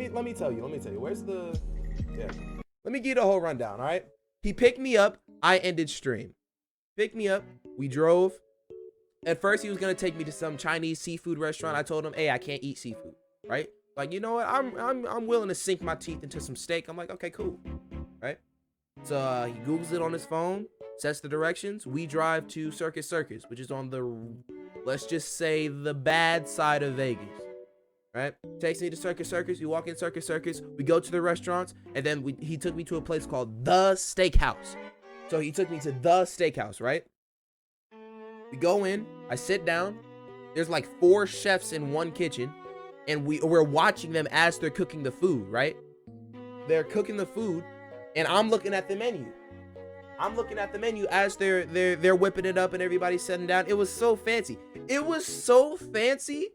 let me tell you. Where's the? Yeah. Let me give you the whole rundown. All right. He picked me up. I ended stream. Picked me up. We drove. At first, he was gonna take me to some Chinese seafood restaurant. I told him, "Hey, I can't eat seafood." Right? Like, you know what? I'm willing to sink my teeth into some steak. I'm like, okay, cool. Right? So he Googles it on his phone, sets the directions. We drive to Circus Circus, which is on the, let's just say, the bad side of Vegas. Right? Takes me to Circus Circus. We walk in Circus Circus. We go to the restaurants, and then he took me to a place called The Steakhouse. So he took me to The Steakhouse, right? We go in. I sit down. There's like 4 chefs in one kitchen, and we're watching them as they're cooking the food, right? They're cooking the food, and I'm looking at the menu. I'm looking at the menu as they're whipping it up and everybody's sitting down. It was so fancy. It was so fancy.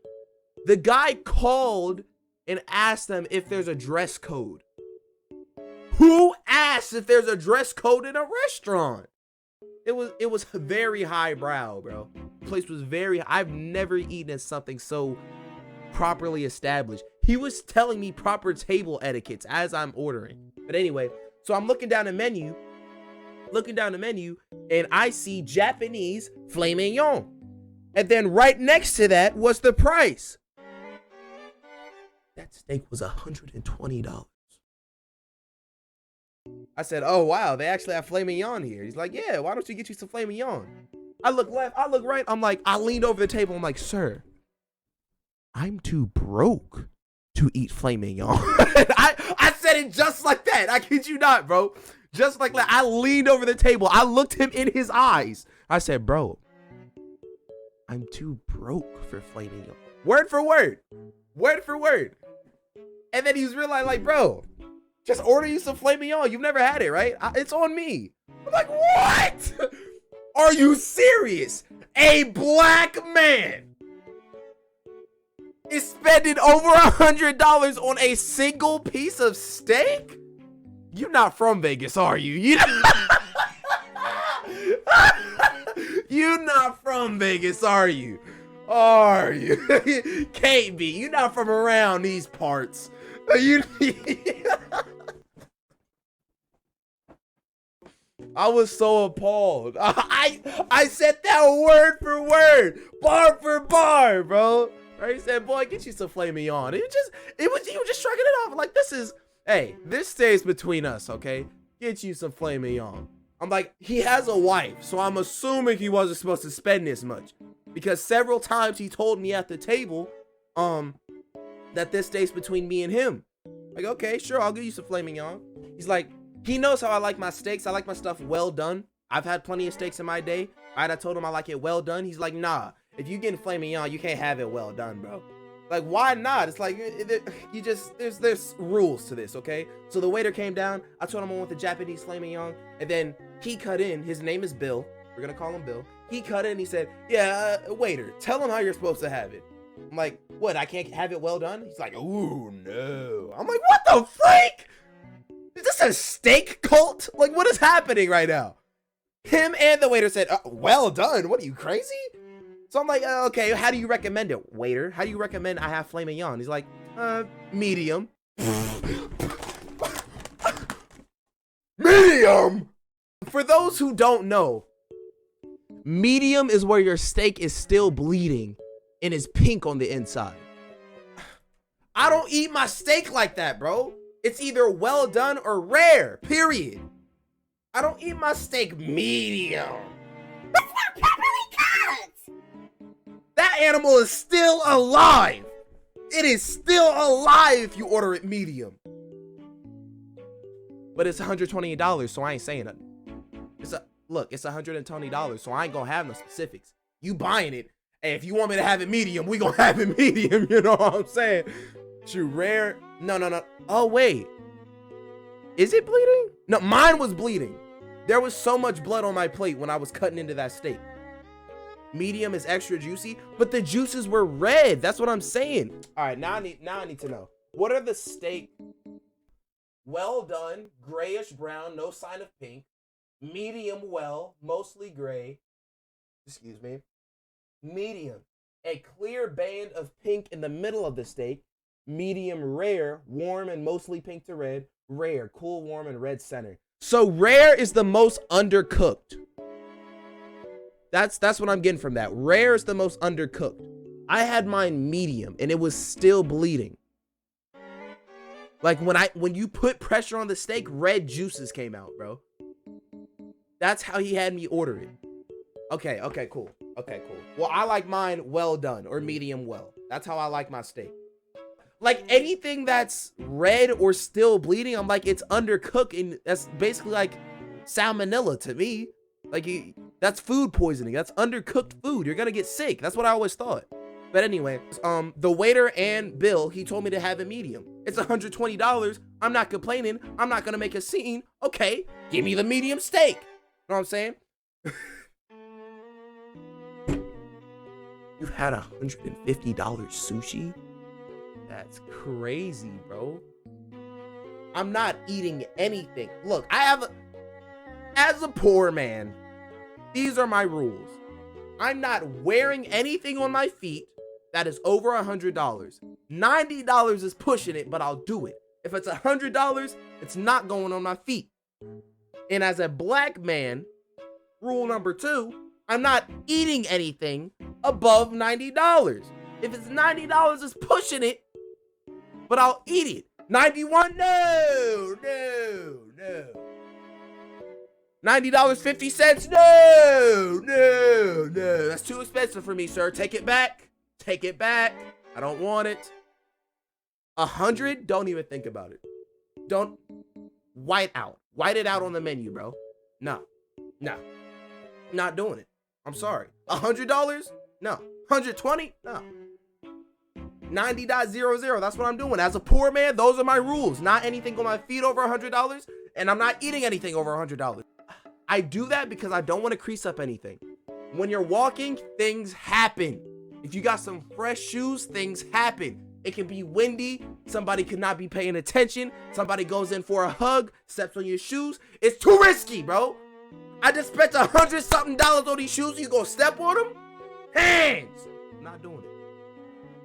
The guy called and asked them if there's a dress code. Who asks if there's a dress code in a restaurant? It was very highbrow, bro. The place was I've never eaten at something so properly established. He was telling me proper table etiquettes as I'm ordering. But anyway, so I'm looking down the menu, and I see Japanese filet mignon. And then right next to that was the price. That steak was $120. I said, oh, wow, they actually have filet mignon here. He's like, yeah, why don't you get you some filet mignon? I look left, I look right. I leaned over the table. I'm like, sir, I'm too broke to eat filet mignon. I said it just like that. I kid you not, bro. Just like that. I leaned over the table. I looked him in his eyes. I said, bro, I'm too broke for filet mignon. Word for word. Word for word. And then he was realizing, like, bro, just order you some filet mignon. You've never had it, right? It's on me. I'm like, what? Are you serious? A black man is spending over $100 on a single piece of steak? You're not from Vegas, are you? You're not from Vegas, are you? Are you? Can't be. You're not from around these parts. I was so appalled. I said that word for word, bar for bar, bro. Right? He said, boy, get you some filet mignon. You were just shrugging it off. Like, this stays between us, okay? Get you some filet mignon. I'm like, he has a wife, so I'm assuming he wasn't supposed to spend this much. Because several times he told me at the table, that this stays between me and him. Like, okay, sure, I'll give you some filet mignon. He's like, he knows how I like my steaks. I like my stuff well done. I've had plenty of steaks in my day. All right, I told him I like it well done. He's like, nah, if you getting filet mignon, you can't have it well done, bro. Like, why not? It's like, there's rules to this, okay? So the waiter came down. I told him I want the Japanese filet mignon. And then he cut in. His name is Bill. We're going to call him Bill. He cut in. He said, yeah, waiter, tell him how you're supposed to have it. I'm like, what? I can't have it well done? He's like, ooh, no. I'm like, what the freak? Is this a steak cult? Like, what is happening right now? Him and the waiter said, well done. What are you, crazy? So I'm like, okay, how do you recommend it, waiter? How do you recommend I have filet mignon? He's like, medium. Medium? For those who don't know, medium is where your steak is still bleeding and is pink on the inside. I don't eat my steak like that, bro. It's either well done or rare, period. I don't eat my steak medium. That's not properly cut. That animal is still alive. It is still alive if you order it medium. But it's $128, so I ain't saying it. It's $120, so I ain't gonna have no specifics. You buying it, and if you want me to have it medium, we gonna have it medium, you know what I'm saying? Shoot, rare, no. Oh, wait. Is it bleeding? No, mine was bleeding. There was so much blood on my plate when I was cutting into that steak. Medium is extra juicy, but the juices were red. That's what I'm saying. All right, now I need to know. What are the steak? Well done, grayish brown, no sign of pink. Medium well, mostly gray. Excuse me. Medium, a clear band of pink in the middle of the steak. medium rare, warm and mostly pink to red, rare, cool, warm, and red center. So rare is the most undercooked. That's what I'm getting from that. Rare is the most undercooked. I had mine medium and it was still bleeding. Like when you put pressure on the steak, red juices came out, bro. That's how he had me order it. Okay, cool. Okay, cool. Well, I like mine well done or medium well. That's how I like my steak. Like anything that's red or still bleeding, I'm like, it's undercooked, and that's basically like salmonella to me. Like that's food poisoning. That's undercooked food. You're gonna get sick. That's what I always thought. But anyway, the waiter and bill, he told me to have a medium. It's $120. I'm not complaining. I'm not gonna make a scene. Okay, give me the medium steak. You know what I'm saying? You've had $150 sushi? That's crazy, bro. I'm not eating anything. Look, as a poor man, these are my rules. I'm not wearing anything on my feet that is over $100. $90 is pushing it, but I'll do it. If it's $100, it's not going on my feet. And as a black man, rule number 2, I'm not eating anything above $90. If it's $90, it's pushing it, but I'll eat it. 91, no. $90.50, no. That's too expensive for me, sir. Take it back. I don't want it. 100, don't even think about it. Don't white it out on the menu, bro. No, not doing it. I'm sorry. $100? No. 120? No. 90.00. That's what I'm doing. As a poor man, those are my rules. Not anything on my feet over $100, and I'm not eating anything over $100. I do that because I don't want to crease up anything. When you're walking, things happen. If you got some fresh shoes, things happen. It can be windy. Somebody could not be paying attention. Somebody goes in for a hug, steps on your shoes. It's too risky, bro. I just spent $100-something on these shoes. You gonna step on them? Hands. I'm not doing it.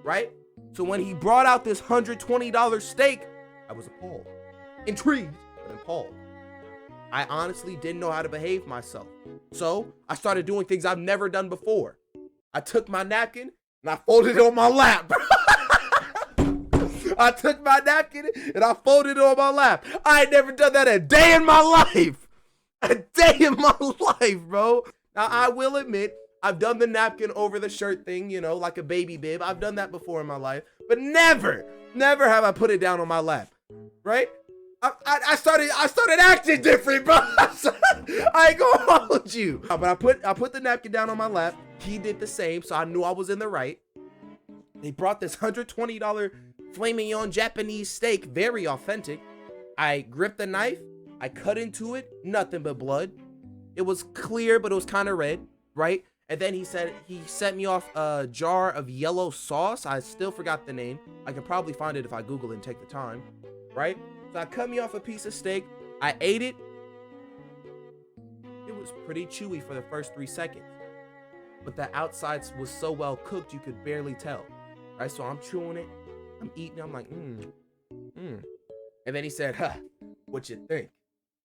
Right? So when he brought out this $120 steak, I was appalled. Intrigued, but appalled. I honestly didn't know how to behave myself. So I started doing things I've never done before. I took my napkin and I folded it on my lap. I took my napkin and I folded it on my lap. I ain't never done that a day in my life. A day in my life, bro. Now, I will admit, I've done the napkin over the shirt thing, you know, like a baby bib. I've done that before in my life. But never have I put it down on my lap, right? I started acting different, bro. I ain't gonna hold you. But I put the napkin down on my lap. He did the same, so I knew I was in the right. They brought this $120 filet mignon Japanese steak, very authentic. I gripped the knife, I cut into it, nothing but blood. It was clear, but it was kind of red, right? And then he sent me off a jar of yellow sauce. I still forgot the name. I can probably find it if I Google it and take the time, right? So I cut me off a piece of steak. I ate it. It was pretty chewy for the first 3 seconds. But the outside was so well cooked, you could barely tell. Right? So I'm chewing it. I'm eating it. I'm like, And then he said, what you think?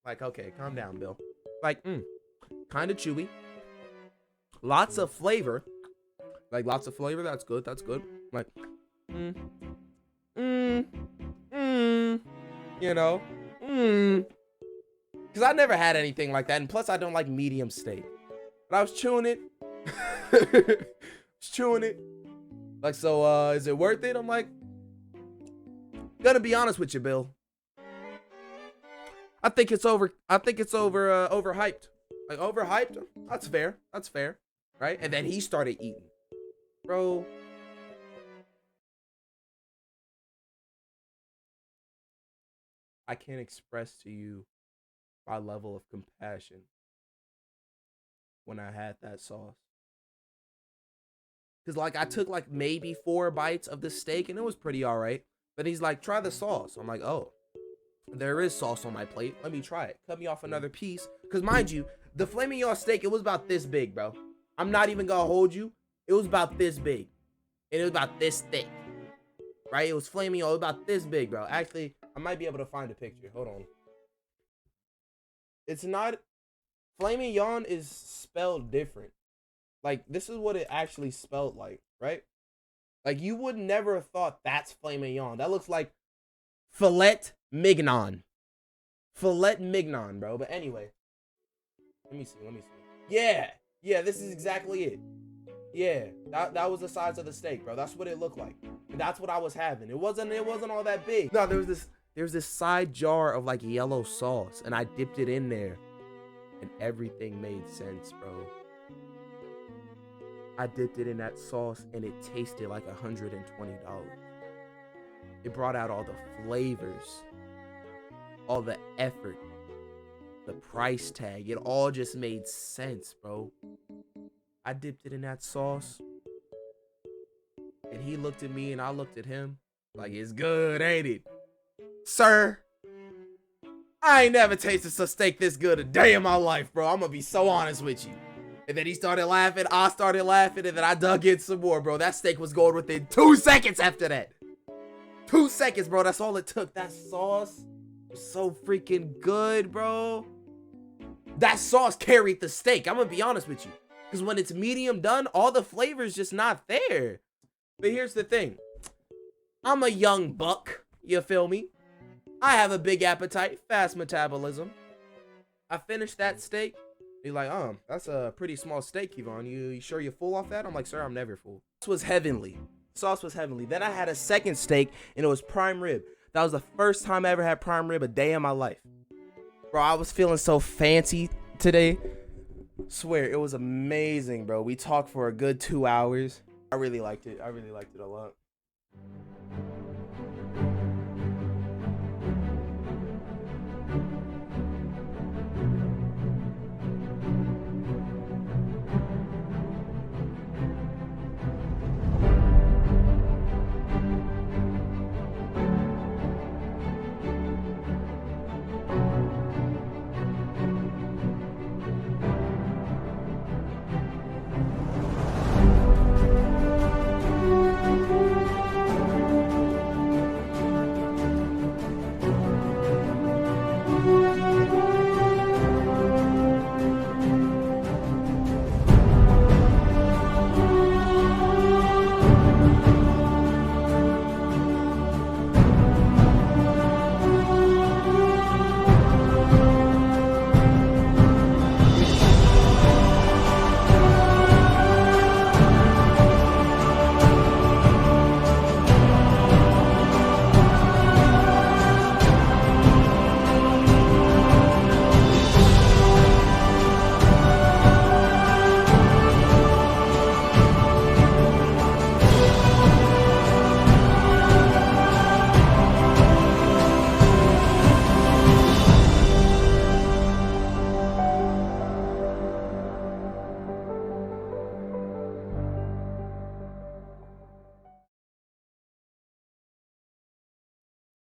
Like, okay, calm down, Bill. Like, kind of chewy. Lots of flavor. Like, lots of flavor. That's good. Like, you know, because I never had anything like that, and plus I don't like medium steak. But I was chewing it, like, so is it worth it? I'm like, gonna be honest with you, Bill, I think it's overhyped. Like, overhyped? That's fair, right? And then he started eating, bro. I can't express to you my level of compassion when I had that sauce. Because, like, I took, like, maybe 4 bites of the steak, and it was pretty all right. But he's like, try the sauce. I'm like, oh, there is sauce on my plate. Let me try it. Cut me off another piece. Because, mind you, the filet mignon steak, it was about this big, bro. I'm not even going to hold you. It was about this big. And it was about this thick. right? It was filet mignon about this big, bro. Actually, I might be able to find a picture. Hold on. It's not, filet mignon is spelled different. Like, this is what it actually spelled like, right? Like, you would never have thought that's filet mignon. That looks like filet mignon. Filet mignon, bro. But anyway, let me see. Yeah, this is exactly it. Yeah, that was the size of the steak, bro. That's what it looked like. And that's what I was having. It wasn't all that big. No, there was this side jar of like yellow sauce, and I dipped it in there, and everything made sense, bro. I dipped it in that sauce, and it tasted like $120. It brought out all the flavors, all the effort, the price tag. It all just made sense, bro. I dipped it in that sauce, and he looked at me, and I looked at him like, it's good, ain't it? Sir, I ain't never tasted some steak this good a day in my life, bro. I'm gonna be so honest with you. And then he started laughing, I started laughing, and then I dug in some more, bro. That steak was going within 2 seconds after that. 2 seconds, bro. That's all it took. That sauce was so freaking good, bro. That sauce carried the steak. I'm gonna be honest with you. Because when it's medium done, all the flavor's just not there. But here's the thing. I'm a young buck. You feel me? I have a big appetite, fast metabolism. I finished that steak. He's like, that's a pretty small steak, Yvonne. You sure you're full off that? I'm like, sir, I'm never full. This was heavenly. Sauce was heavenly. Then I had a second steak, and it was prime rib. That was the first time I ever had prime rib a day in my life. Bro, I was feeling so fancy today. Swear, it was amazing, bro. We talked for a good 2 hours. I really liked it. I really liked it a lot.